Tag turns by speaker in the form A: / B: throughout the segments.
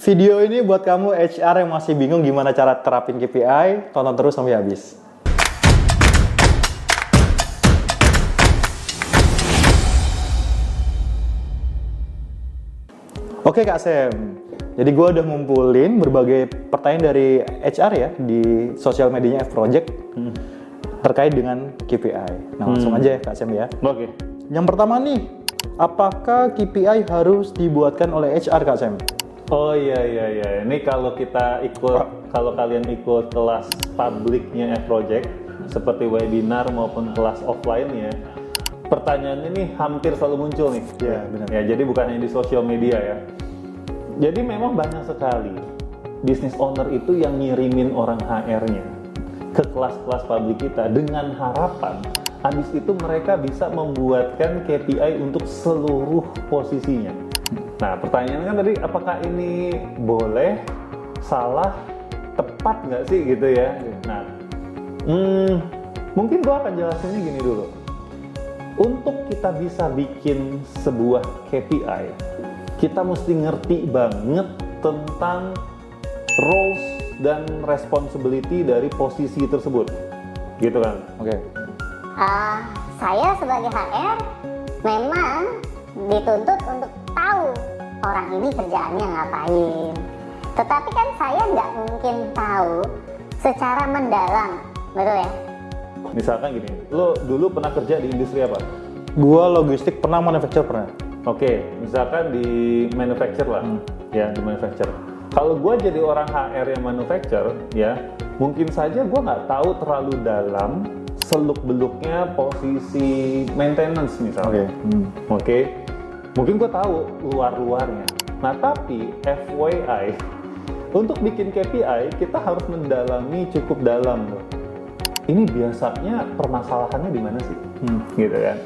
A: Video ini buat kamu HR yang masih bingung gimana cara terapin KPI, tonton terus sampai habis. Oke Kak Sam, jadi gue udah ngumpulin berbagai pertanyaan dari HR ya di sosial medianya F-Project terkait dengan KPI. Nah langsung aja ya Kak Sam ya.
B: Oke.
A: Yang pertama nih, apakah KPI harus dibuatkan oleh HR Kak Sam?
B: Oh iya. Ini kalau kalian ikut kelas publiknya F-Project seperti webinar maupun kelas offline ya, pertanyaannya nih hampir selalu muncul nih.
A: Iya, benar.
B: Ya, jadi bukan hanya di sosial media ya. Jadi memang banyak sekali business owner itu yang ngirimin orang HR-nya ke kelas-kelas publik kita dengan harapan habis itu mereka bisa membuatkan KPI untuk seluruh posisinya. Nah, pertanyaannya kan tadi apakah ini boleh, salah, tepat nggak sih gitu ya? Nah, mungkin gua akan jelasinnya gini dulu. Untuk kita bisa bikin sebuah KPI, kita mesti ngerti banget tentang roles dan responsibility dari posisi tersebut, gitu kan?
A: Oke.
C: Saya sebagai HR memang dituntut untuk tahu orang ini kerjaannya ngapain. Tetapi kan saya nggak mungkin tahu secara mendalam, betul ya?
B: Misalkan gini, lo dulu pernah kerja di industri apa?
A: Gua logistik pernah, manufacture pernah.
B: Oke, misalkan di manufacture lah, ya di manufacture. Kalau gue jadi orang HR yang manufacture, ya mungkin saja gue nggak tahu terlalu dalam seluk-beluknya posisi maintenance misalnya. Oke. Mungkin gue tahu luar-luarnya. Nah tapi FYI, untuk bikin KPI kita harus mendalami cukup dalam loh. Ini biasanya permasalahannya di mana sih? Gitu kan.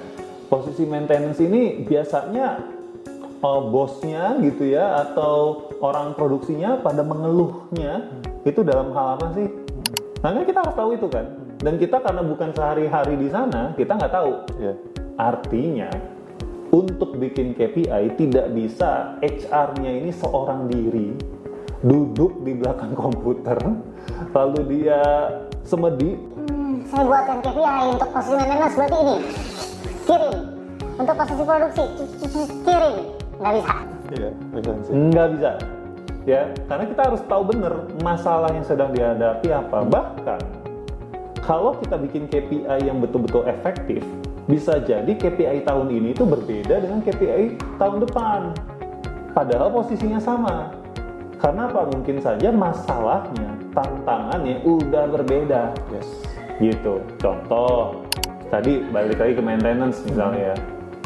B: Posisi maintenance ini biasanya bosnya gitu ya atau orang produksinya pada mengeluhnya itu dalam hal apa sih? Nah kan kita harus tahu itu kan. Dan kita karena bukan sehari-hari di sana, kita nggak tahu. Artinya untuk bikin KPI tidak bisa HR-nya ini seorang diri duduk di belakang komputer lalu dia semedi.
C: Saya buatkan KPI untuk posisi maintenance berarti ini, kirim. Untuk posisi produksi, kirim. Nggak bisa.
A: Iya, bisa sih.
B: Nggak bisa. Ya, karena kita harus tahu benar masalah yang sedang dihadapi apa. Bahkan kalau kita bikin KPI yang betul-betul efektif, bisa jadi KPI tahun ini itu berbeda dengan KPI tahun depan. Padahal posisinya sama. Karena apa? Mungkin saja masalahnya, tantangannya udah berbeda.
A: Yes.
B: Gitu. Contoh, tadi balik lagi ke maintenance misalnya ya.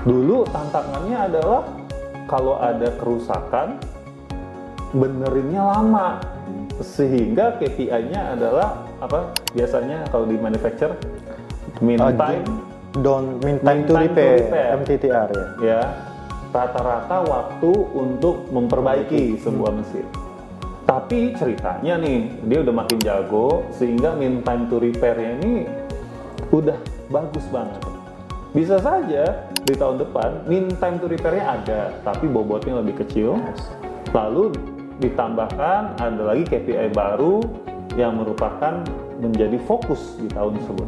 B: Dulu tantangannya adalah kalau ada kerusakan, benerinnya lama. Sehingga KPI-nya adalah apa? Biasanya kalau di manufacture mean time
A: to repair, MTTR ya.
B: Ya, rata-rata waktu untuk memperbaiki sebuah mesin. Tapi ceritanya nih, dia udah makin jago sehingga mean time to repair-nya ini udah bagus banget. Bisa saja di tahun depan mean time to repair-nya ada, tapi bobotnya lebih kecil. Lalu ditambahkan ada lagi KPI baru yang merupakan menjadi fokus di tahun tersebut.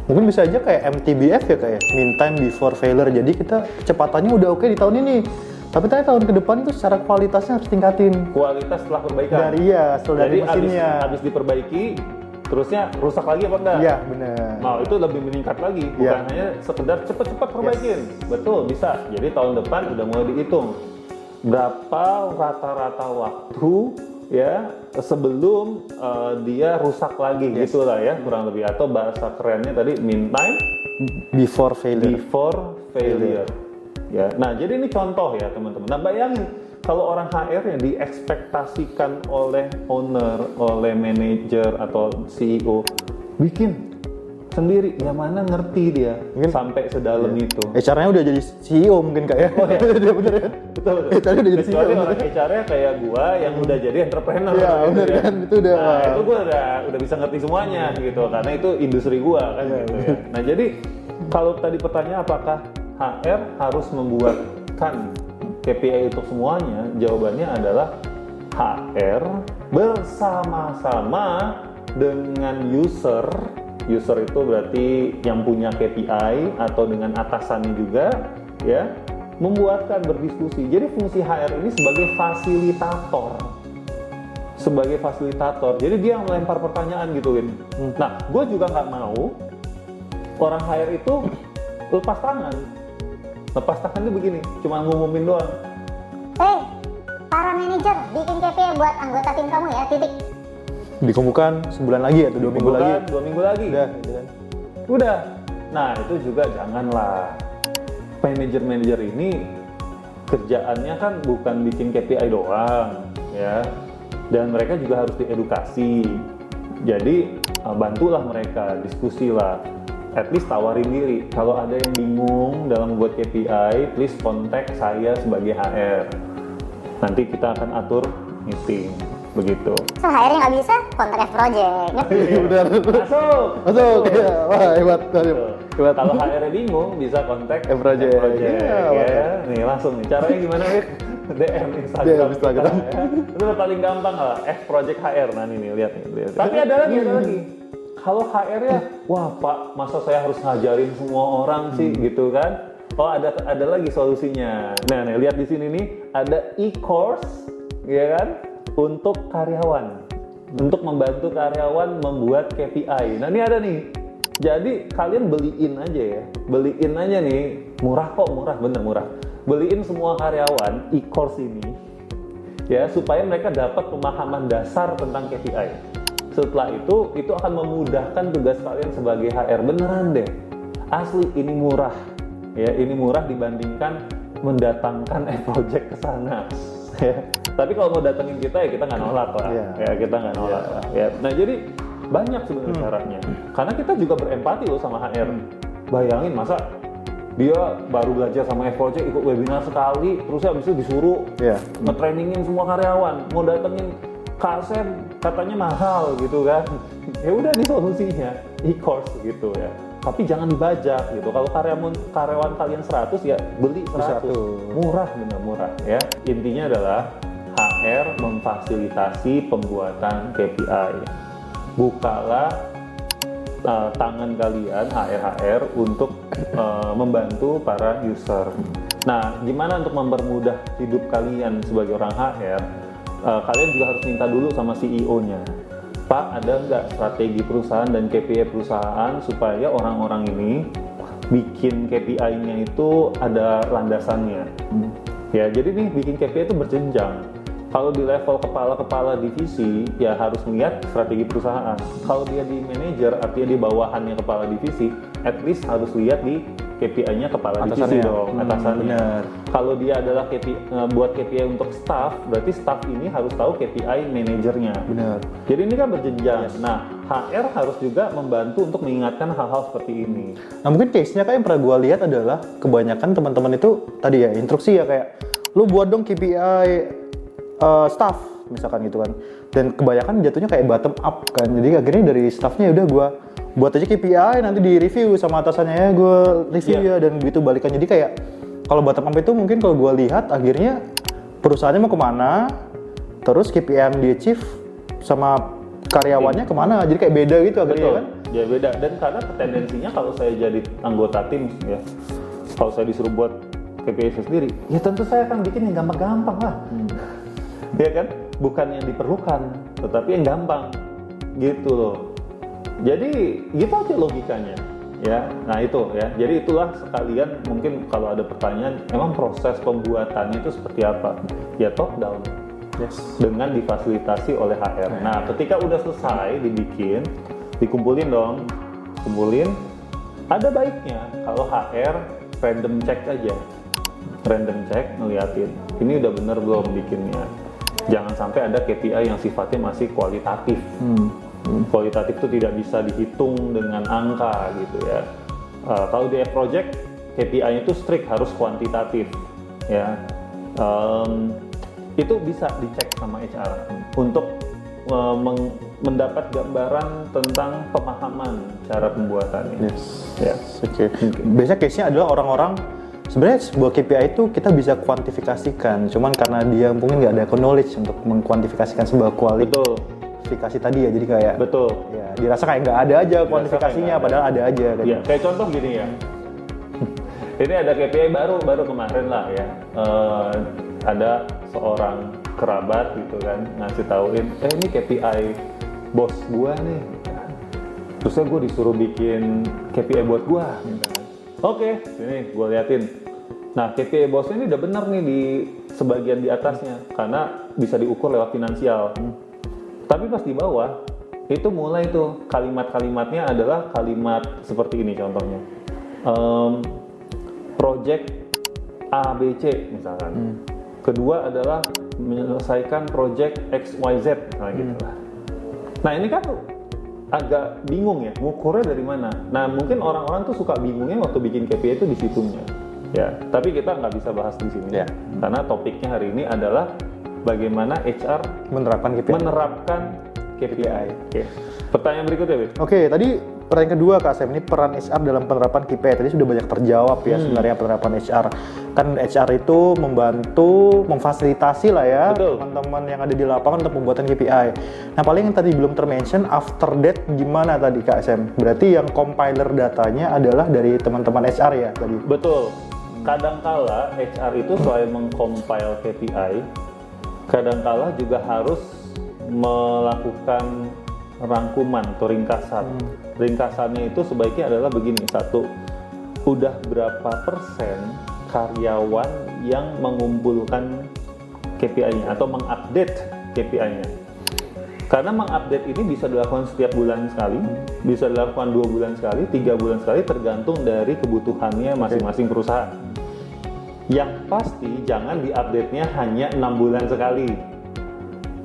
A: Mungkin bisa aja kayak MTBF ya kayak mean time before failure. Jadi kita kecepatannya udah oke di tahun ini. Tapi tahun ke depan itu secara kualitasnya harus tingkatin.
B: Kualitas setelah perbaikan.
A: Dari
B: Jadi
A: mesinnya.
B: habis diperbaiki, terusnya rusak lagi apa enggak?
A: Iya, benar.
B: Nah, itu lebih meningkat lagi, bukan hanya sekedar cepat-cepat perbaikin. Betul, bisa. Jadi tahun depan udah mulai dihitung berapa rata-rata waktu ya sebelum dia rusak lagi gitulah ya kurang lebih, atau bahasa kerennya tadi mean time
A: Before failure.
B: Ya, nah jadi ini contoh ya teman-teman. Nah bayangin kalau orang HR yang diekspektasikan oleh owner, oleh manajer atau CEO bikin sendiri, yang mana ngerti dia
A: Mungkin,
B: sampai sedalam itu.
A: HR-nya udah jadi CEO mungkin Kak ya.
B: Oh ya,
A: bener ya.
B: betul.
A: HR-nya udah jadi CEO.
B: Kecuali orang HR-nya kayak gua yang udah jadi entrepreneur.
A: Iya,
B: gitu
A: bener
B: ya.
A: kan, itu udah.
B: Nah, itu gua udah bisa ngerti semuanya gitu, karena itu industri gua kan gitu ya. Nah jadi kalau tadi pertanyaan apakah HR harus membuatkan KPI untuk semuanya, jawabannya adalah HR bersama-sama dengan user itu berarti yang punya KPI atau dengan atasannya juga, ya, membuatkan berdiskusi. Jadi fungsi HR ini sebagai fasilitator. Jadi dia yang melempar pertanyaan gitu, Win. Nah, gue juga nggak mau orang HR itu lepas tangan. Lepas tangan itu begini, cuma ngumumin doang.
C: Para manajer bikin KPI buat anggota tim kamu ya, titik.
A: Dikumpulkan sebulan lagi atau 2 minggu lagi.
B: 2 minggu lagi.
A: Udah, gitu kan.
B: Udah. Nah, itu juga janganlah. Manajer-manajer ini kerjaannya kan bukan bikin KPI doang, ya. Dan mereka juga harus diedukasi. Jadi bantulah mereka, diskusilah. At least tawarin diri. Kalau ada yang bingung dalam membuat KPI, please kontak saya sebagai HR. Nanti kita akan atur meeting, begitu.
C: So, HR-nya nggak bisa, kontak F-Project.
A: Benar.
B: Masuk.
A: Ya. Wah, hebat. Hebat.
B: Kalau HR-nya bingung, bisa kontak
A: F-Project.
B: Ya. Nih langsung nih. Caranya gimana, Wit? DM Instagram.
A: Instagram.
B: Kita, ya. Itu paling gampang lah. F-Project HR. Nah nih, lihat nih. Tapi ada lagi. Kalau HR-nya, wah Pak, masa saya harus ngajarin semua orang sih, gitu kan? Oh, ada lagi solusinya. Nah, nih lihat di sini nih, ada e-course, ya kan? Untuk karyawan, untuk membantu karyawan membuat KPI. Nah, ini ada nih. Jadi kalian beliin aja nih, murah, bener murah. Beliin semua karyawan e-course ini, ya, supaya mereka dapat pemahaman dasar tentang KPI. Setelah itu akan memudahkan tugas kalian sebagai HR. Beneran deh, asli ini murah, ya, ini murah dibandingkan mendatangkan F-Project ke sana. Ya. Tapi kalau mau datengin kita ya kita nggak nolak lah, ya kita nggak nolak lah. Ya. Nah jadi banyak sebenarnya caranya. Karena kita juga berempati loh sama HR. Bayangin masa dia baru belajar sama F-Project, ikut webinar sekali, terus habis itu disuruh nge-trainingin semua karyawan, mau datengin Kasem katanya mahal gitu kan. Ya udah nih solusinya, e-course gitu ya. Tapi jangan dibajak gitu. Kalau karyawan kalian 100 ya beli 100. Murah, benar murah ya. Intinya adalah HR memfasilitasi pembuatan KPI. Bukalah tangan kalian HR untuk membantu para user. Nah, gimana untuk mempermudah hidup kalian sebagai orang HR? Kalian juga harus minta dulu sama CEO-nya. Pak, ada nggak strategi perusahaan dan KPI perusahaan supaya orang-orang ini bikin KPI-nya itu ada landasannya. Ya, jadi nih bikin KPI itu berjenjang. Kalau di level kepala-kepala divisi, ya harus melihat strategi perusahaan. Kalau dia di manajer, artinya di bawahannya kepala divisi, at least harus lihat di KPI-nya kepala divisi dong, atasannya. Kalau dia adalah buat KPI untuk staff, berarti staff ini harus tahu KPI manajernya.
A: Benar.
B: Jadi ini kan berjenjang. Nah, HR harus juga membantu untuk mengingatkan hal-hal seperti ini.
A: Nah mungkin case-nya kan yang pernah gue lihat adalah kebanyakan teman-teman itu tadi ya instruksi ya kayak lu buat dong KPI staff misalkan gitu kan, dan kebanyakan jatuhnya kayak bottom up kan. Jadi akhirnya dari staffnya udah gue buat aja KPI, nanti di review sama atasannya ya gue review ya, dan begitu balikan. Jadi kayak kalau bottom up itu mungkin kalau gue lihat akhirnya perusahaannya mau kemana, terus KPI yang di achieve sama karyawannya kemana, jadi kayak beda gitu akhirnya kan.
B: Ya beda, dan karena tendensinya kalau saya jadi anggota tim ya, kalau saya disuruh buat KPI saya sendiri, ya tentu saya akan bikin yang gampang-gampang lah. Ya kan, bukan yang diperlukan, tetapi yang gampang, gitu loh. Jadi gitu aja logikanya, ya. Nah itu ya. Jadi itulah sekalian mungkin kalau ada pertanyaan, emang proses pembuatannya itu seperti apa? Ya top down, dengan difasilitasi oleh HR. Nah ketika udah selesai dibikin, dikumpulin dong, Ada baiknya kalau HR random check aja, ngeliatin, ini udah bener belum bikinnya. Jangan sampai ada KPI yang sifatnya masih kualitatif. Kualitatif itu tidak bisa dihitung dengan angka gitu ya. Kalau di F-Project KPI-nya itu strict, harus kuantitatif ya. Itu bisa dicek sama HR untuk mendapat gambaran tentang pemahaman cara pembuatannya.
A: Oke. Biasanya case-nya adalah orang-orang sebenarnya sebuah KPI itu kita bisa kuantifikasikan, cuman karena dia mungkin nggak ada knowledge untuk mengkuantifikasikan sebuah kualifikasi tadi ya, jadi kayak
B: Betul.
A: ya dirasa kayak nggak ada aja kuantifikasinya,
B: nggak ada.
A: padahal ada aja kan.
B: Ya, kayak contoh gini ya. Ini ada KPI baru kemarin lah ya. Ada seorang kerabat gitu kan ngasih tauin, ini KPI bos gua nih. Terusnya gue disuruh bikin KPI buat gua. Oke, sini gue liatin. Nah, KPI bosnya ini udah bener nih di sebagian di atasnya karena bisa diukur lewat finansial. Tapi pas di bawah itu mulai tuh kalimat-kalimatnya adalah kalimat seperti ini contohnya. Project ABC misalkan. Kedua adalah menyelesaikan project XYZ misalnya gitu lah. Nah, ini kan agak bingung ya, ngukurnya dari mana. Nah, mungkin orang-orang tuh suka bingungnya waktu bikin KPI itu di situnya. Ya, tapi kita nggak bisa bahas di sini.
A: Ya.
B: Karena topiknya hari ini adalah bagaimana HR
A: Menerapkan KPI.
B: Oke. Pertanyaan berikutnya, Bib.
A: Oke, tadi pertanyaan kedua Kak Sam, ini peran HR dalam penerapan KPI. Tadi sudah banyak terjawab ya sebenarnya penerapan HR. Kan HR itu membantu, memfasilitasi lah ya
B: Betul.
A: teman-teman yang ada di lapangan untuk pembuatan KPI. Nah, paling yang tadi belum termention, after that gimana tadi Kak Sam? Berarti yang compiler datanya adalah dari teman-teman HR ya tadi?
B: Betul. Kadangkala HR itu selain mengcompile KPI, kadangkala juga harus melakukan rangkuman atau ringkasan. Ringkasannya itu sebaiknya adalah begini, satu, udah berapa persen karyawan yang mengumpulkan KPI-nya atau mengupdate KPI-nya. Karena mengupdate ini bisa dilakukan setiap bulan sekali, bisa dilakukan 2 bulan sekali, 3 bulan sekali, tergantung dari kebutuhannya masing-masing perusahaan. Yang pasti jangan diupdate-nya hanya 6 bulan sekali.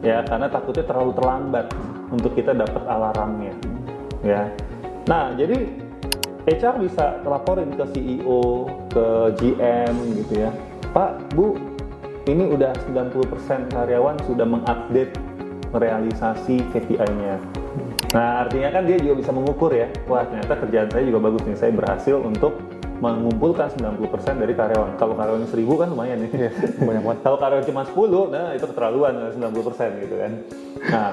B: Ya, karena takutnya terlalu terlambat untuk kita dapat alarmnya. Ya. Nah, jadi HR bisa laporin ke CEO, ke GM gitu ya. Pak, Bu, ini udah 90% karyawan sudah mengupdate realisasi KPI-nya. Nah, artinya kan dia juga bisa mengukur ya. Wah, ternyata kerjaan saya juga bagus nih. Saya berhasil untuk mengumpulkan 90% dari karyawan. Kalau karyawannya 1000 kan lumayan nih.
A: Iya, banyak banget.
B: Kalau karyawan cuma 10, nah itu keterlaluan 90% gitu kan. Nah,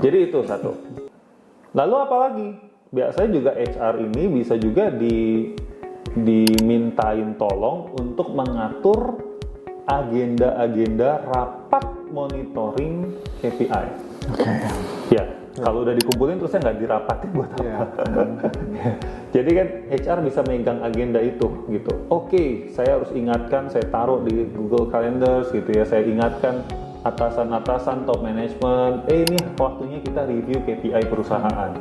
B: jadi itu satu. Lalu apa lagi? Biasanya juga HR ini bisa juga dimintain tolong untuk mengatur agenda-agenda rapat monitoring KPI.
A: Oke.
B: Ya, kalau udah dikumpulin terus saya nggak dirapatin buat apa? Jadi kan HR bisa megang agenda itu gitu. Oke, saya harus ingatkan, saya taruh di Google Calendar gitu ya. Saya ingatkan atasan-atasan, top management, ini waktunya kita review KPI perusahaan.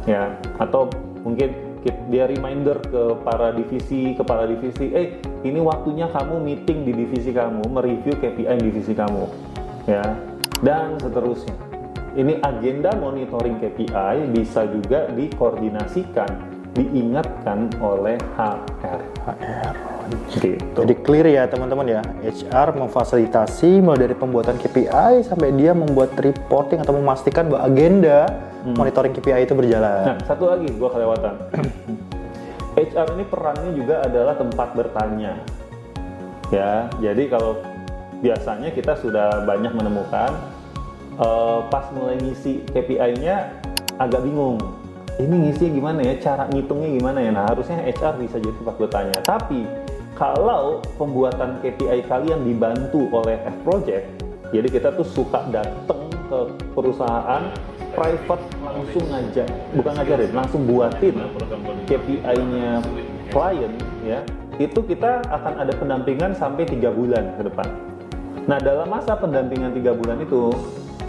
B: Ya, atau mungkin dia reminder ke para divisi, kepala divisi, ini waktunya kamu meeting di divisi kamu, mereview KPI divisi kamu. Ya, dan seterusnya. Ini agenda monitoring KPI bisa juga dikoordinasikan, diingatkan oleh HR. Gitu.
A: Jadi clear ya teman-teman ya, HR memfasilitasi mulai dari pembuatan KPI sampai dia membuat reporting atau memastikan bahwa agenda monitoring KPI itu berjalan.
B: Nah, satu lagi gua kelewatan. HR ini perannya juga adalah tempat bertanya. Ya, jadi kalau biasanya kita sudah banyak menemukan pas mulai ngisi KPI-nya agak bingung. Ini ngisinya gimana ya? Cara ngitungnya gimana ya? Nah, harusnya HR bisa jadi tempat bertanya. Tapi kalau pembuatan KPI kalian dibantu oleh F-Project, jadi kita tuh suka datang ke perusahaan private langsung ngajarin, langsung buatin KPI-nya klien ya. Itu kita akan ada pendampingan sampai 3 bulan ke depan. Nah, dalam masa pendampingan 3 bulan itu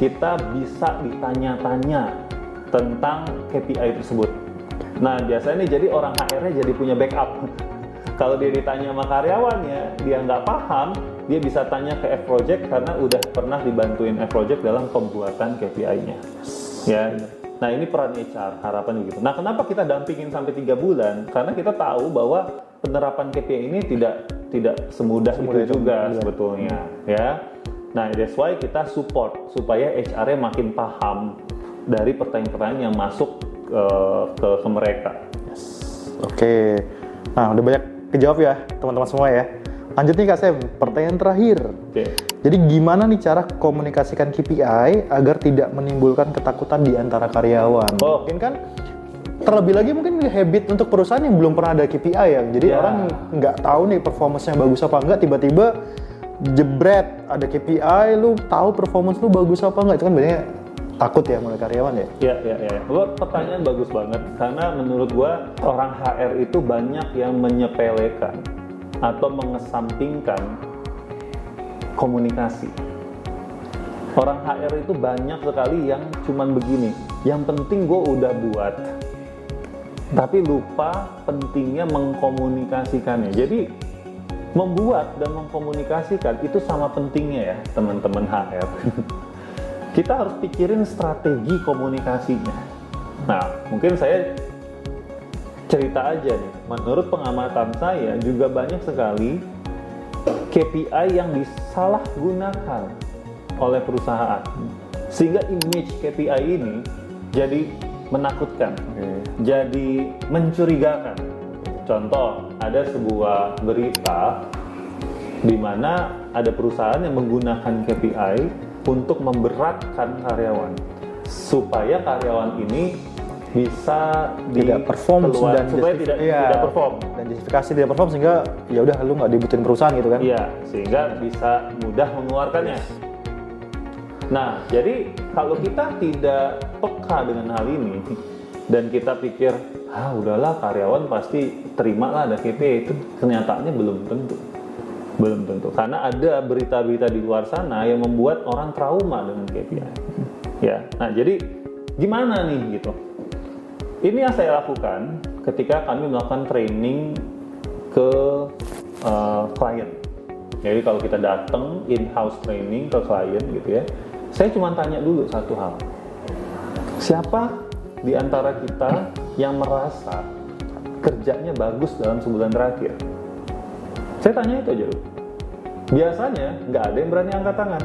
B: kita bisa ditanya-tanya tentang KPI tersebut. Nah, biasanya nih jadi orang HR-nya jadi punya backup. Kalau dia ditanya sama karyawannya, dia nggak paham, dia bisa tanya ke F-Project karena udah pernah dibantuin F-Project dalam pembuatan KPI-nya. Ya. Nah, ini peran HR, harapan gitu. Nah, kenapa kita dampingin sampai 3 bulan? Karena kita tahu bahwa penerapan KPI ini tidak semudah itu juga sebetulnya, ya. Nah, that's why kita support supaya HR-nya makin paham dari pertanyaan-pertanyaan yang masuk ke mereka.
A: Oke. Nah, udah banyak kejawab ya teman-teman semua ya. Lanjut nih Kak Sam, pertanyaan terakhir.
B: Oke.
A: Jadi gimana nih cara komunikasikan KPI agar tidak menimbulkan ketakutan di antara karyawan?
B: Oh.
A: Mungkin kan terlebih lagi mungkin habit untuk perusahaan yang belum pernah ada KPI ya. Jadi
B: Ya.
A: orang nggak tahu nih performance-nya bagus apa enggak, tiba-tiba jebret ada KPI, lu tahu performance lu bagus apa enggak, itu kan banyak takut ya mulai karyawan ya.
B: Ya. Lo pertanyaan bagus banget karena menurut gua orang HR itu banyak yang menyepelekan atau mengesampingkan komunikasi. Orang HR itu banyak sekali yang cuman begini, yang penting gue udah buat, tapi lupa pentingnya mengkomunikasikannya. Jadi membuat dan mengkomunikasikan itu sama pentingnya ya teman-teman HR. Kita harus pikirin strategi komunikasinya. Nah, mungkin saya cerita aja nih, menurut pengamatan saya juga banyak sekali KPI yang disalahgunakan oleh perusahaan sehingga image KPI ini jadi menakutkan, jadi mencurigakan. Contoh, ada sebuah berita di mana ada perusahaan yang menggunakan KPI untuk memberatkan karyawan supaya karyawan ini bisa
A: Tidak perform dan
B: supaya tidak perform.
A: Dan justifikasi tidak perform sehingga ya udah lu nggak dibutuhin perusahaan gitu kan.
B: Iya, sehingga bisa mudah mengeluarkannya. Nah, jadi kalau kita tidak peka dengan hal ini dan kita pikir, udahlah karyawan pasti terima lah ada KPI, itu kenyataannya belum tentu. Belum tentu. Karena ada berita-berita di luar sana yang membuat orang trauma dengan KPI. Ya. Nah, jadi gimana nih gitu? Ini yang saya lakukan ketika kami melakukan training ke klien. Jadi kalau kita datang in-house training ke klien gitu ya, saya cuma tanya dulu satu hal. Siapa di antara kita yang merasa kerjanya bagus dalam sebulan terakhir? Saya tanya itu aja dulu. Biasanya nggak ada yang berani angkat tangan.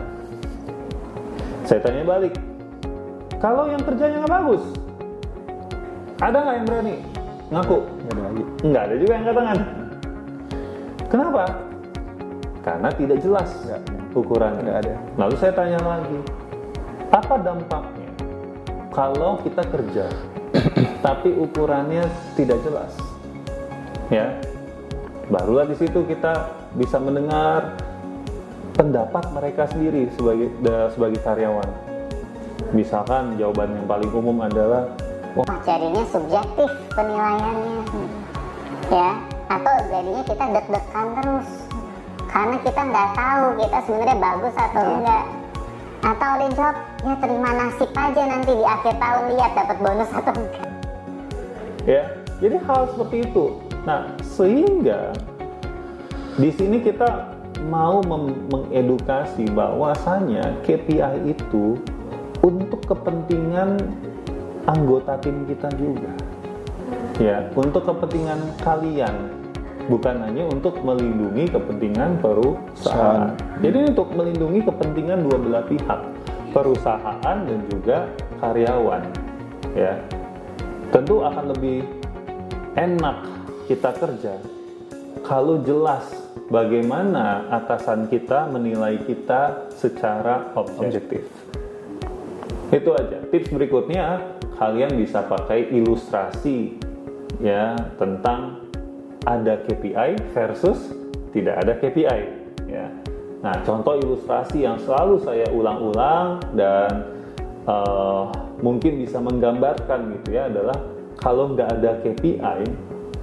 B: Saya tanya balik. Kalau yang kerjanya nggak bagus, ada nggak yang berani ngaku?
A: Nggak ada lagi.
B: Nggak ada juga yang angkat tangan. Kenapa? Karena tidak jelas ukurannya.
A: Nggak ada.
B: Lalu saya tanya lagi, apa dampaknya kalau kita kerja tapi ukurannya tidak jelas? Ya, barulah di situ kita bisa mendengar pendapat mereka sendiri sebagai karyawan. Misalkan jawaban yang paling umum adalah,
C: Jadinya subjektif penilaiannya, ya, atau jadinya kita deg-degan terus karena kita nggak tahu kita sebenarnya bagus atau enggak, atau ada yang jawab ya terima nasib aja nanti di akhir tahun lihat dapat bonus atau enggak.
B: ya, jadi hal seperti itu. Nah, sehingga di sini kita mau mengedukasi bahwasanya KPI itu untuk kepentingan anggota tim kita juga, ya, untuk kepentingan kalian, bukan hanya untuk melindungi kepentingan perusahaan. Jadi untuk melindungi kepentingan dua belah pihak, perusahaan dan juga karyawan, ya. Tentu akan lebih enak kita kerja kalau jelas bagaimana atasan kita menilai kita secara objektif. Itu aja. Tips berikutnya, kalian bisa pakai ilustrasi ya tentang ada KPI versus tidak ada KPI ya. Nah, contoh ilustrasi yang selalu saya ulang-ulang dan mungkin bisa menggambarkan gitu ya adalah kalau nggak ada KPI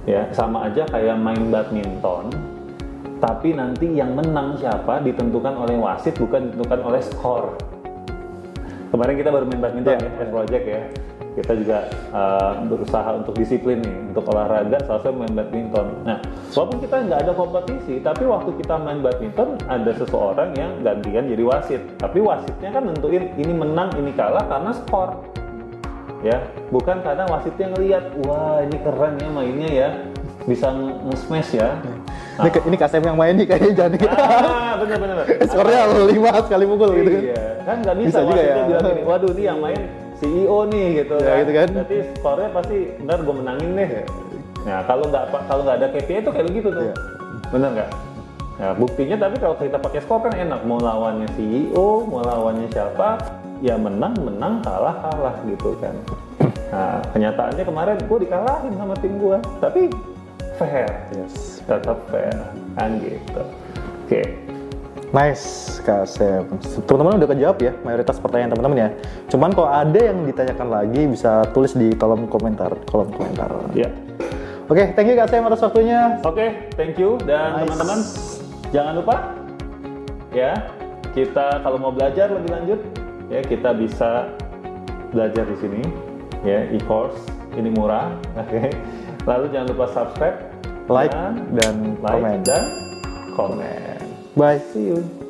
B: ya sama aja kayak main badminton, tapi nanti yang menang siapa ditentukan oleh wasit bukan ditentukan oleh skor. Kemarin kita baru main badminton ya, project ya. Kita juga berusaha untuk disiplin nih, untuk olahraga selesai main badminton. Nah, walaupun kita nggak ada kompetisi, tapi waktu kita main badminton ada seseorang yang gantian jadi wasit. Tapi wasitnya kan nentuin ini menang, ini kalah karena skor. Ya, bukan karena wasitnya ngelihat, wah ini keren ya mainnya ya, bisa nge-smash ya.
A: Nah. Ini KSM yang main nih kayaknya jangan gitu.
B: Bener.
A: Skornya 5 sekali pukul gitu kan.
B: Iya, kan nggak bisa
A: Bisa juga
B: wasitnya
A: ya.
B: bilang gini, waduh ini yang main CEO nih gitu
A: Ya, gitu kan.
B: Berarti skornya pasti ntar gue menangin deh. Nah, kalau nggak ada KPI itu kayak begitu tuh.
A: Iya.
B: Bener nggak? Nah, buktinya tapi kalau kita pakai skor kan enak. Mau lawannya CEO, mau lawannya siapa, ya menang, kalah gitu kan. Nah, kenyataannya kemarin gue dikalahin sama tim gue, tapi fair.
A: Yes.
B: Tetap fair, kan gitu. Oke.
A: Nice, Kak Sam. Teman-teman udah kejawab ya mayoritas pertanyaan teman-teman ya. Cuman kalau ada yang ditanyakan lagi bisa tulis di kolom komentar.
B: Ya.
A: Oke, thank you Kak Sam atas waktunya.
B: Oke, thank you. Dan
A: Nice.
B: teman-teman, jangan lupa ya, kita kalau mau belajar lebih lanjut ya, kita bisa belajar di sini ya, e-course ini murah. Oke. Lalu jangan lupa subscribe,
A: Like dan komen.
B: dan komen.
A: Bye.
B: See you.